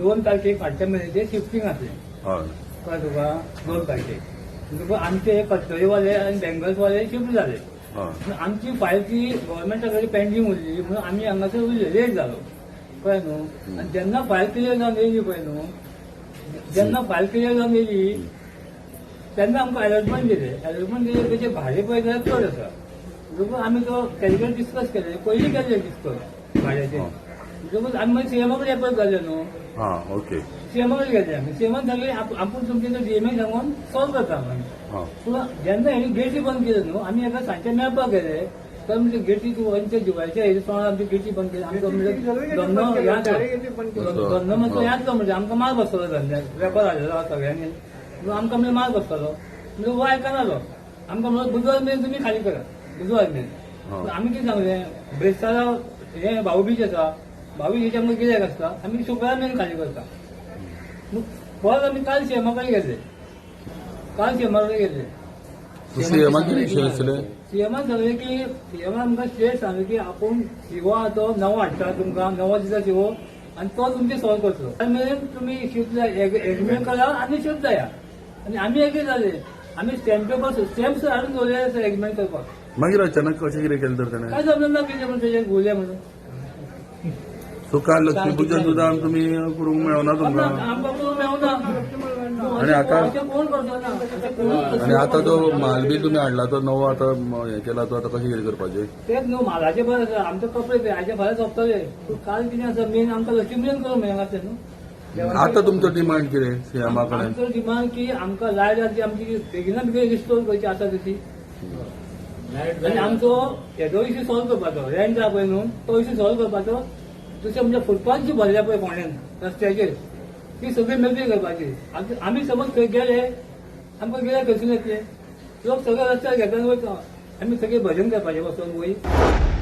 2 तारखेक फाटल्या म्हयन्याचे शिफ्टिंग आसलें हय कळ्ळें तुका 2 तारखेक तुका आमचे कस्टडीवाले आनी बँगल्सवाले शिफ्ट जाले हय आमची फायल ती गव्हर्मेंटा कडेन पेंडींग उरली म्हणून आमी हांगासर उरले लेट जालो कळ्ळें न्हू आनी जेन्ना फायल क्लियर जावन येयली पळय न्हू जेन्ना फायल क्लियर जावन येयली तेन्ना आमकां अलॉटमेंट दिलें तेचे भाडे पळय जाल्यार चड आसा देखून आमी तो कॅरिकर डिस्कस केले पयलीं केल्ले डिस्कस भाड्याचे देखून आमी मागीर सीएमा कडेन एपल जाले न्हू हां ओके सीएमा कडेन गेले आमी सीएमान सांगले आपूण तुमचे डीएमए सांगून सॉल्व करता आमी हां पूण जेन्ना हेणी गेटी बंद केल्यो न्हू आमी एका सांजचे मेळपाक गेले तर म्हणजे गेटी गोंयच्या जुवायच्या हेजे प्रमाण आमची गेटी बंद केली आमकां म्हणजे धंदो मातसो यादलो म्हणजे आमकां मार बसतलो धंद्याक वेपार हाडलेलो सगळ्यांनी म्हणून आमकां म्हणजे मार बसतलो म्हणजे वो आयकनालो आमकां म्हणून बुधवार मेरेन तुमी खाली करा बुधवार मेरेन आमी कितें सांगलें ब्रेस्तारा हे भाऊबीज आसा भाऊबीजेचे आमकां गिरायक आसता आमी शुक्रार मेरेन खाली करता परत आमी काल सीएमा कडेन गेले काल सीएमा कडेन गेले सीएमान कितें विशय आसले सीएमान सांगलें की सीएमान आमकां स्ट्रेट सांगलें की आपूण शिवो आहा तो नवो हाडटा तुमकां नवो दिता शिवो आनी तो तुमचे सॉल्व करतलो त्या मेरेन तुमी शिफ्ट एग्रीमेंट करा आनी शिफ्ट जाया आनी आमी एग्री जाले आमी स्टॅम्प पेपर स्टॅम्प्स हाडून दवरले आसा एग्रीमेंट करपाक मागीर अचानक कशें कितें केलें तर ताणें काय जमलं ना कितें म्हणून तेजें घुवलें म्हणून सो काल लक्ष्मी पुजन सुद्दां तुमी करूंक मेळना तुमकां आमकां करूंक मेळना आनी आतां अशें कोण करचो ना आनी आतां तो माल बी तुमी हाडला तो नवो आतां हें केला तो आतां कशें कितें करपाचें तेच न्हू म्हालाचे बरें आसा आमचे कपडे हाजे फाल्यां सोंपतले पूण काल कितें आसा मेन आमकां लक्ष्मी पुजन करूंक मेळना तें न्हू आतां तुमचो डिमांड कितें सीएमा कडेन आमचो डिमांड की आमकां लायट आसा ती आमची बेगिना बेगीन रिस्टोर करची आसा ती आनी आमचो हेजो इश्यू सॉल्व करपाचो रेंट आसा पळय न्हू तो इश्यू सॉल्व करपाचो दुसरें म्हणजे फुटपाथ जी भरल्या पळय फोंड्यान रस्त्याचेर ती सगळी मेकळी करपाची आमी समज खंय गेले आमकां गेल्यार खंयसून येतले लोक सगळे रस्त्यार घेतात वयता आमी सगळे भजन करपाचें वचून वयर